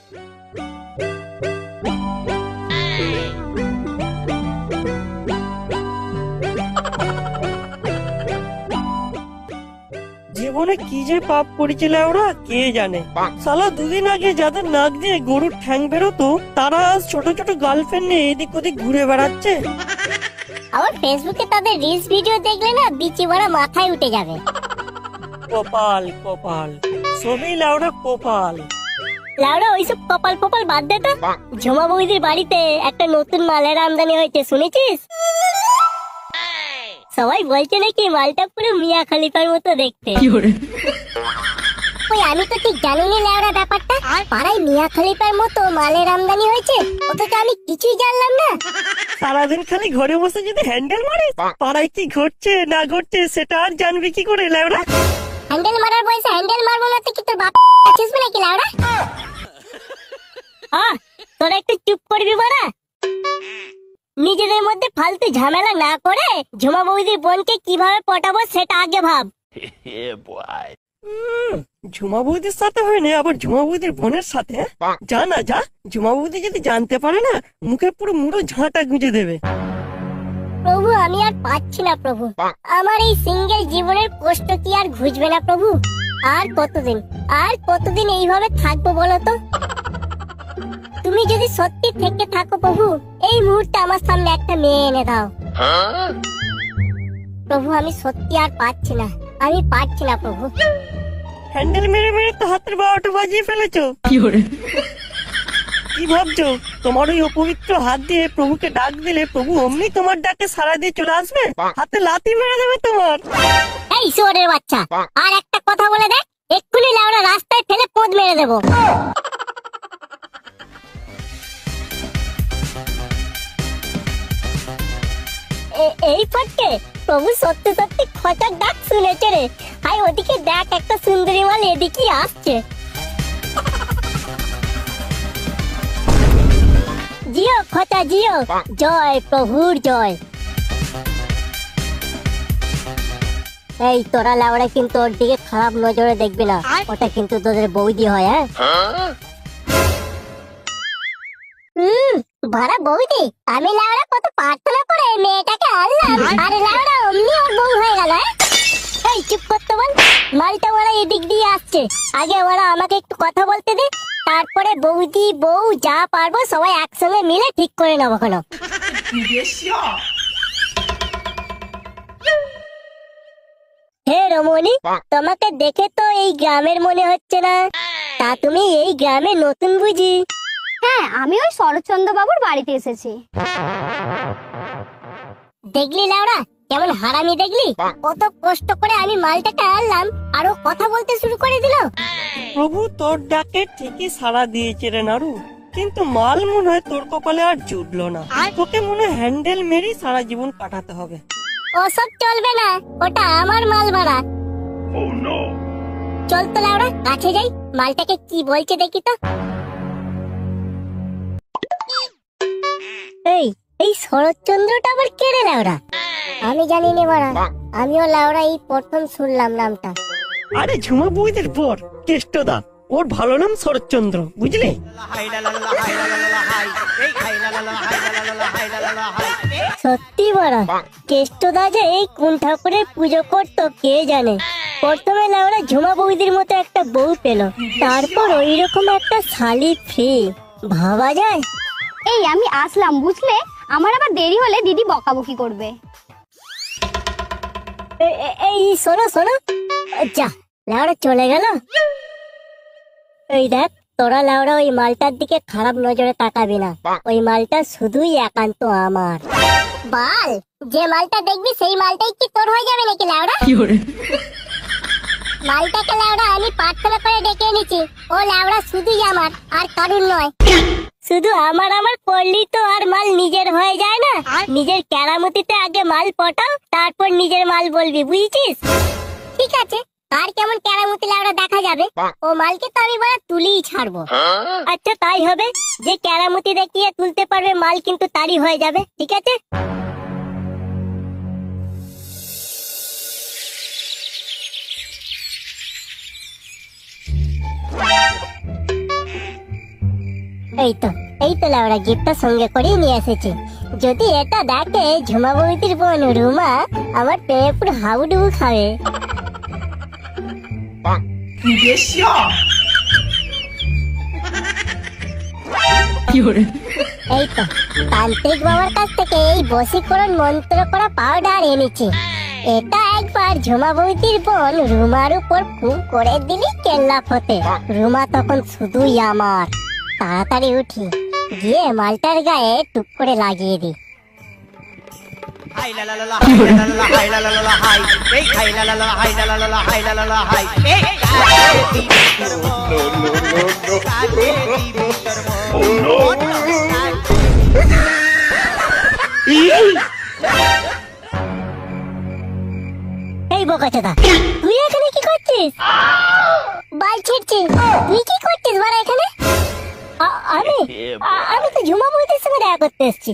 জীবনে কি যে পাপ করেছিল ওরা কে জানে। সালা দুদিন আগে যাদের নাক দিয়ে গরুর ঠ্যাং বেরোতো তারা আজ ছোট ছোট গার্লফ্রেন্ড নিয়ে এদিক ওদিক ঘুরে বেড়াচ্ছে। আমার ফেসবুকে তাদের রিলস ভিডিও দেখলে না বিচি ভরা মাথায় উঠে যাবে। কপাল কপাল, সবই লাউড়া কপাল। লাউড়া ওইসব কপাল ফপাল বাদ দে তো। ঝুমা বৌদির বাড়িতে একটা নতুন মালের আমদানি হয়েছে, শুনেছিস? সবাই বলছে নাকি মালটা পুরো মিয়া খলিফার মতো দেখতে। ওই আমি তো ঠিক জানিনি লাউড়া ব্যাপারটা। পাড়ায় মিয়া খলিফার মতো মালের আমদানি হয়েছে, অথচ আমি কিছুই জানলাম না। সারাদিন খালি ঘরে বসে যদি হ্যান্ডেল মারিস, পাড়ায় কি ঘটছে না ঘটছে সেটা আর জানবি কি করে লাউড়া? হ্যান্ডেল মারার বয়সে হ্যান্ডেল মারবো না তো কি তোর বাপ আছিস নাকি লাউড়া? তোরা একটু চুপ করবি বড়া। নিজেদের মধ্যে ফালতু ঝামেলা না করে ঝুমা বৌদির বোনকে কিভাবে পটাবো সেটা আগে ভাব। ঝুমা বৌদির সাথে হয়নি, আবার ঝুমা বৌদির বোনের সাথে? যা না যা, ঝুমা বৌদি যদি জানতে পারে না মুখে পুরো মুড়ো ঝাঁটা গুঁজে দেবে। প্রভু আমি আর পাচ্ছি না প্রভু, আমার এই সিঙ্গেল জীবনের কষ্ট কি আর ঘুচবে না প্রভু? আর কতদিন এইভাবে থাকবো বলো তো? তুমি যদি সত্যি থেকে থাকো প্রভু, এই মুহূর্তে আমার সামনে একটা মেয়ে এনে দাও। প্রভু আমি সত্যি আর পাচ্ছি না, আমি পাচ্ছি না প্রভু। হ্যান্ডেল মেরে মেরে তো হাতের বারোটা বাজিয়ে ফেলেছো। কি ভাবছো তোমার ওই অপবিত্র হাত দিয়ে প্রভুকে ডাক দিলে প্রভু অমনি তোমার ডাকে সাড়া দিয়ে চলে আসবে, হাতে লাথি মেরে দেবে তোমার? এই শুয়োরের বাচ্চা, আর একটা কথা বলে দেখ, এক্ষুনি লাউড়া রাস্তায় ফেলে পোদ মেরে দেবো। এই ফটকে, প্রভু সত্যি সত্যি খচার ডাক শুনেছে রে। হাই ওদিকে দেখ, একটা সুন্দরী মাল এদিকে আসছে। জিও খচা জিও, জয় প্রভুর জয়। এই তোরা লাউড়া কিন্তু ওর দিকে খারাপ নজরে দেখবি না, ওটা কিন্তু তোদের বৌদি হয়। ভাড়া বৌদি, আমি লাউড়া কত প্রার্থনা করে মেয়েটাকে আনলাম, আর লাউড়া অমনি ওর বউ হয়ে গেল। এই চুপ করতে বল, মালটা ওরা এদিক দিয়ে আসছে, আগে ওরা আমাকে একটু কথা বলতে দে, তারপরে বৌদি বউ যা পারবো সবাই একসঙ্গে মিলে ঠিক করে নেবো। কোনো হে রমণী, তোমাকে দেখে তো এই গ্রামের মনে হচ্ছে না, তা তুমি এই গ্রামে নতুন বুঝি? হ্যাঁ, আমি ওই শরৎচন্দ্র বাবুর বাড়িতে এসেছি। দেখলি লাউড়া কেমন হারামি, দেখলি কত কষ্ট করে আমি মালটাকে আনলাম আর ও কথা বলতে শুরু করে দিল। প্রভু তোর ডাকে ঠিকই সাড়া দিয়েছে রে নারু, কিন্তু মাল মনে হয় তোর কপালে আর জুটলো না। তোকে মনে হয় হ্যান্ডেল মেরেই সারা জীবন কাটাতে হবে। ওসব চলবে না, ওটা আমার মাল ভাড়া। চল তো লাউড়া কাছে যাই, মালটাকে কি বলছে দেখি তো। এই শরৎচন্দ্রটা আবার কে রে লাউড়া? আমি জানি নে বাড়া, আমিও লাউড়া এই প্রথম শুনলাম নামটা। আরে ঝুমা বৌদির বর কেষ্টদা, ওর ভালো নাম শরৎচন্দ্র, বুঝলি? সত্যি বাড়া, কেষ্টদা যে এই কোন ঠাকুরের পুজো করতো কে জানে। প্রথমে লাউড়া ঝুমা বৌদির মতো একটা বউ পেল, তারপর ওই রকম একটা শালি ফ্রি, ভাবা যায়? এই আমি আসলাম বুঝলে, আমার আবার দেরি হলে দিদি বকাবকি করবে। এই শোনো শোনো, যা লাউড়া চলে গেল। এই দেখ তোরা লাউড়া ওই মালটার দিকে খারাপ নজরে তাকাবি না, ওই মালটা শুধুই একান্ত আমার। বাল, যে মালটা দেখবি সেই মালটাই কি তোর হয়ে যাবে নাকি লাউড়া? মালটাকে লাউড়া আমি প্রার্থনা করে ডেকে এনেছি, ও লাউড়া শুধুই আমার আর কারুর নয়। শুধু আমার আমার করলি তো আর মাল নিজের হয়ে যায় না। নিজের কেরামতিতে আগে মাল পটাও, তারপর নিজের মাল বলবি, বুঝেছিস? ঠিক আছে, আর কেমন কেরামতি লাউড়া দেখা যাবে, ও মালকে তো আমি বড় তুলিই ছাড়বো। আচ্ছা তাই হবে, যে কেরামতি দেখিয়ে তুলতে পারবে মাল কিন্তু তারই হয়ে যাবে, ঠিক আছে? এই তো লাউড়া গিফটটা সঙ্গে করেই নিয়ে এসেছি। যদি এটা দেখে ঝুমা বৌদির বোন রুমা, আমার পেয়ে পুরো হাবুডুবু খাবে। এই তো তান্ত্রিক বাবার কাছ থেকে এই বশীকরণ মন্ত্র করা পাউডার এনেছি। এটা একবার ঝুমা বৌদির বোন রুমার উপর ফু করে দিলি কেল্লা ফতে। রুমা তখন শুধুই আমার। তাড়াতাড়ি উঠি, গিয়ে মালটার গায়ে টুক করে লাগিয়ে দি। এই বোকাচোদা, তুই এখানে কি করছিস? বাল ছিড়ছিস? তুই কি করছিস বাড়া এখানে? আমি তো ঝুমা বৌদির সঙ্গে দেখা করতে এসেছি।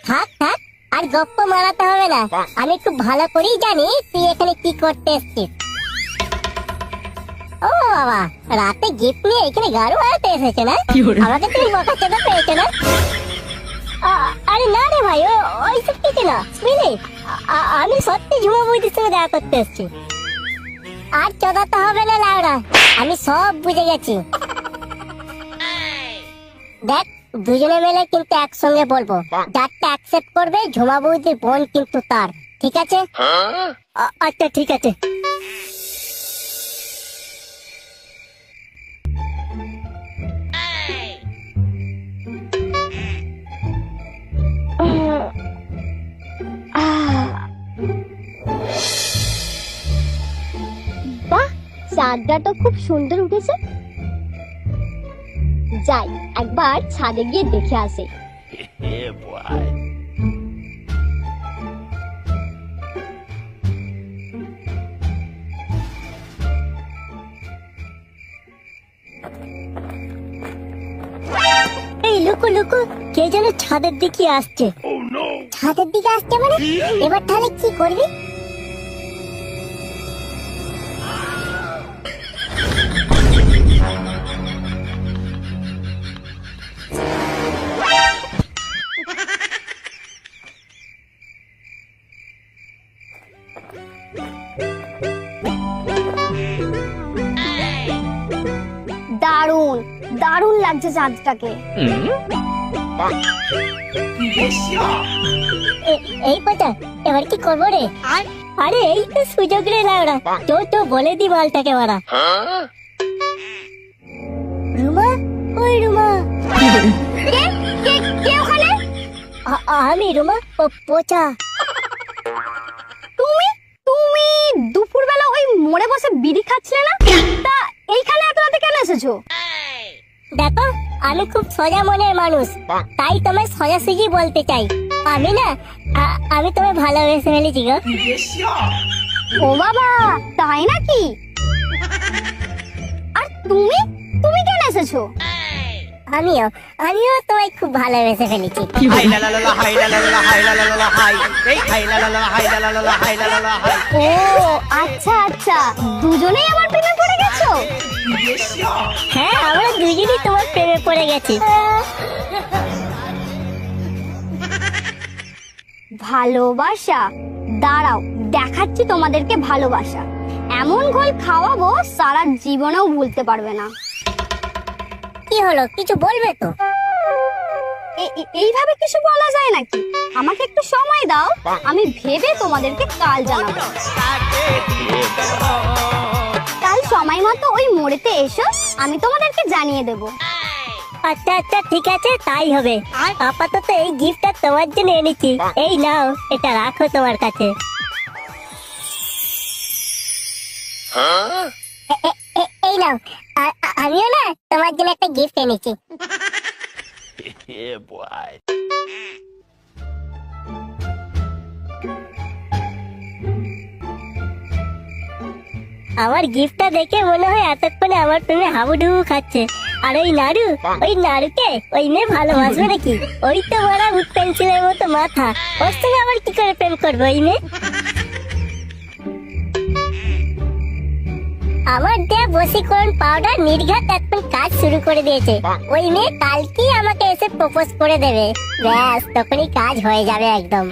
থাক থাক, আর গপ্প মারাতে হবে না। আমি খুব ভালো করেই জানি তুই এখানে কি করতে এসেছিস। ও বাবা, রাতে গিফট নিয়ে এখানে গাড়ু মারাতে এসেছে না? আমাকে তুমি বোকাচোদা পেয়েছো না? আরে না রে ভাই, ওইসব কিছু না বুঝলি। আমি সত্যি ঝুমা বৌদির সঙ্গে দেখা করতে এসেছি। আর চোদাতে হবে না লাউড়া, আমি সব বুঝে গেছি। দেখ, দুজনে মিলে কিন্তু একসঙ্গে বলবো, যারটা অ্যাকসেপ্ট করবে ঝুমা বৌদির বোন কিন্তু তার, ঠিক আছে? আচ্ছা ঠিক আছে। বাহ, চাঁদটা তো খুব সুন্দর উঠেছে। যাই একবার ছাদে গিয়ে দেখে আসে। এই লুকু লুকু, কে যেন ছাদের দিকে আসছে। ছাদের দিকে আসছে মানে? এবার তাহলে কি করবি? দারুণ দারুণ লাগছে চাঁদটাকে। এই পচা, এবার কি করবো রে? আরে এই তো সুযোগ রে লাউড়া, তো বলে দি মালটাকে মারা। রুমা, ওই রুমা। কে ওখানে? আমি রুমা, পচা। তুমি তুমি দুপুরবেলা ওই মোড়ে বসে বিড়ি খাচ্ছিলে না? তা এইখানে এত রাতে কেন এসেছো? দেখো, আমি খুব সোজা মনের মানুষ, তাই তোমায় সোজাসুজি বলতে চাই। আমি না, আমি তোমায় ভালোবেসে ফেলেছি গো। ও বাবা, তাই নাকি? আর তুমি তুমি কেন এসেছো? আমিও তোমায় খুব ভালোবেসে ফেলেছি। ও আচ্ছা আচ্ছা, দুজনেই আমার প্রেমে পড়ে গেছো? হ্যাঁ, আমরা দুজনেই তোমার প্রেমে পড়ে গেছি। ভালোবাসা? দাঁড়াও, দেখাচ্ছি তোমাদেরকে ভালোবাসা। এমন ঘোল খাওয়াবো সারা জীবনেও ভুলতে পারবে না। কি হলো, কিছু বলবে তো? এইভাবে কিছু বলা যায় নাকি? আমাকে একটু সময় দাও, আমি ভেবে তোমাদেরকে কাল জানাবো। কাল সময় মতো ওই মোড়েতে এসো, আমি তোমাদেরকে জানিয়ে দেব। আচ্ছা আচ্ছা ঠিক আছে, তাই হবে। আপাতত এই গিফটটা তোমার জন্য এনেছি, এই নাও, এটা রাখো তোমার কাছে। এই নাও, আমিও না তোমার জন্য একটা গিফট এনেছি। আমার গিফটটা দেখে মনে হয় এতক্ষণে আমার প্রেমে হাবুডুবু খাচ্ছে। আর ওই নাড়ুকে ওই মেয়ে ভালোবাসবে নাকি? ওই তো বড় ভূত পেন্সিলের মতো মাথা, ওর সঙ্গে আবার কি করে প্রেম করবো ওই মেয়ে? আমার দেয়া বশীকরণ পাউডার নির্ঘাত এখন কাজ শুরু করে দিয়েছে। ওই মেয়ে কালকেই আমাকে এসে প্রপোজ করে দেবে, ব্যাস তখনই কাজ হয়ে যাবে একদম।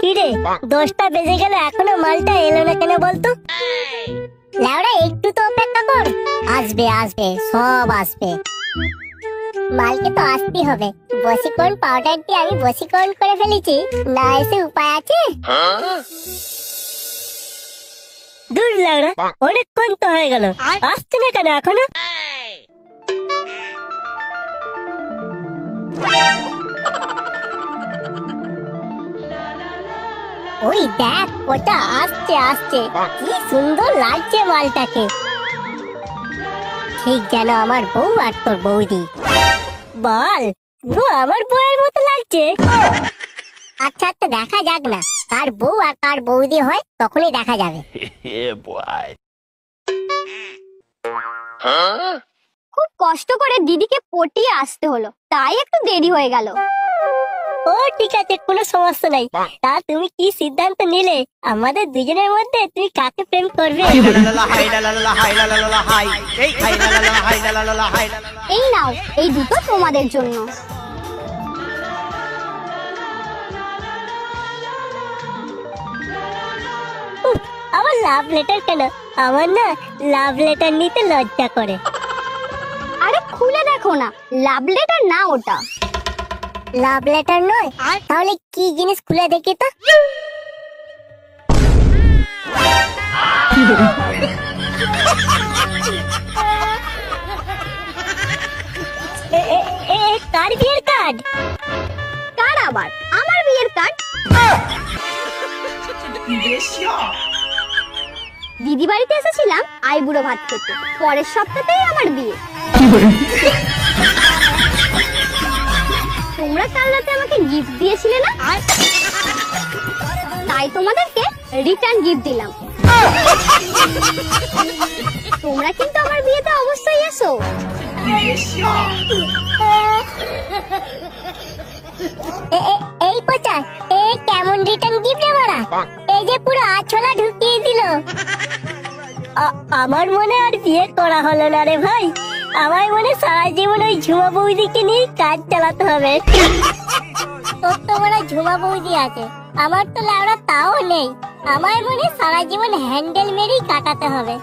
কিরে 10টা বেজে গেল এখনো মালটা এলো না কেন বলতো? লাউড়া একটু তো অপেক্ষা কর, আসবে আসবে সব আসবে। মালকে তো আসতেই হবে, বশীকরণ পাউডার দিয়ে আমি বশীকরণ করে ফেলেছি, না এসে উপায় আছে? দূর লাউড়া, অনেকক্ষণ তো হয়ে গেল, আসছে না কেন এখনো? ওই দেখ ওটা আসছে আসছে, কি সুন্দর লাগছে মালটাকে, ঠিক যেন আমার বউ আর তোর বৌদি। বল পুরো আমার বউয়ের মতো লাগছে। আচ্ছা আচ্ছা দেখা যাক না, কার বউ আর কার বৌদি হয় তখনই দেখা যাবে। খুব কষ্ট করে দিদিকে পটিয়ে আসতে হলো, তাই একটু দেরি হয়ে গেল। ও ঠিক আছে, কোনো সমস্যা নাই। তা তুমি কি সিদ্ধান্ত নিলে আমাদের দুজনের মধ্যে তুমি কাকে প্রেম করবে? এই নাও, এই দুটো তোমাদের জন্য। আমার লাভ লেটার কেন? আমার না লাভ লেটার নিতে লজ্জা করে। আরে খুলে দেখো না, লাভ লেটার না ওটা। লাভ লেটার নয় তাহলে কি জিনিস, খুলে দেখি তো। কার বিয়ের কার্ড? কার আবার? আমার বিয়ের কার্ড। দিদি বাড়িতে এসেছিলাম আইবুড়ো ভাত খেতে, পরের সপ্তাহতেই আমার বিয়ে। তোমরা কাল রাতে আমাকে গিফট দিয়েছিলে না, তাই তোমাদেরকে রিটার্ন গিফট দিলাম। তোমরা কিন্তু আমার বিয়েতে অবশ্যই এসো। এই পচা, এ কেমন রিটার্ন গিফট মারা, এই যে পুরো আছলা ঢুকিয়ে দিল। আমার মনে আর বিয়ে করা হলো না রে ভাই, আমার মনে সারা জীবন ওই ঝুমা বৌদিকে নিয়ে কাজ চালাতে হবে। তোর তো মনে ঝুমা বৌদি আছে, আমার তো লাউড়া তাও নেই। আমার মনে সারা জীবন হ্যান্ডেল মেরেই কাটাতে হবে।